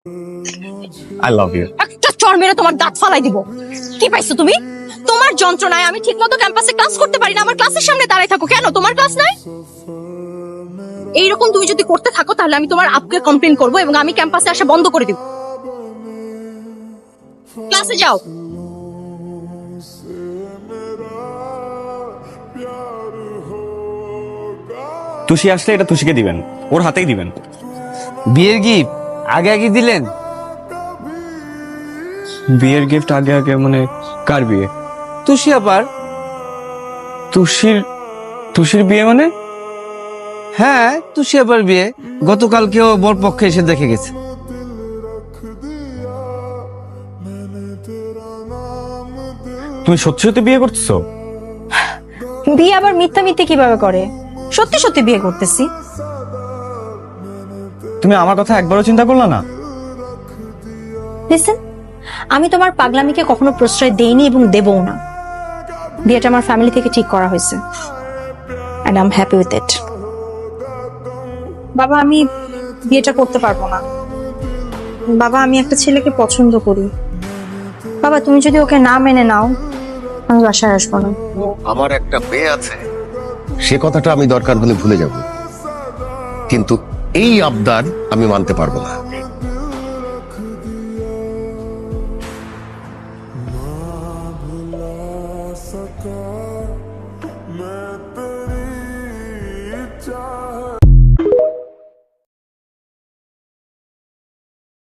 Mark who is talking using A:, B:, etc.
A: I love you.
B: একটা চড় মেরে তোমার দাঁত ফালাই দিব। কি পাইছো তুমি? তোমার যন্ত্রণায় আমি ঠিকমতো ক্যাম্পাসে ক্লাস করতে পারি না। আমার ক্লাসের সামনে দাঁড়ায় থাকো কেন? তোমার ক্লাস নাই? এইরকম তুমি যদি করতে থাকো তাহলে আমি তোমার আপকে কমপ্লেইন করব এবং আমি ক্যাম্পাসে আসা বন্ধ করে দিব। ক্লাসে যাও।
A: তুষি আসলে এটা তুষিকে দিবেন, ওর হাতেই দিবেন।
C: বিয়ের গিফট আগে আগে দিলেন?
A: বিয়ের গিফট আগে আগে মানে কার বিয়ে?
C: তুষি আবার?
A: তুষির তুষির বিয়ে মানে?
C: হ্যাঁ, তুষি আবার বিয়ে। গতকালকেও বর পক্ষে এসে দেখে গেছে।
A: তুমি সত্যি সত্যি বিয়ে করতেছো?
B: বিয়ে আবার মিথ্যা মিথ্যে কিভাবে করে? সত্যি সত্যি বিয়ে করতেছি।
A: তুমি আমার কথা একবারও চিন্তা করলা না?
B: লিসেন, আমি তোমার পাগলামিকে কখনো প্রশ্রয় দেইনি এবং দেবও না। বিয়েটা আমার ফ্যামিলি থেকে ঠিক করা হয়েছে and I'm happy with it. বাবা, আমি বিয়েটা করতে পারবো না। বাবা, আমি একটা ছেলেকে পছন্দ করি। বাবা, তুমি যদি ওকে না মেনে নাও আমি বাসায় আসবো না।
D: আমার একটা মেয়ে আছে, সে কথাটা আমি দরকার হলে ভুলে যাব, কিন্তু এই আবদার আমি মানতে পারবো না।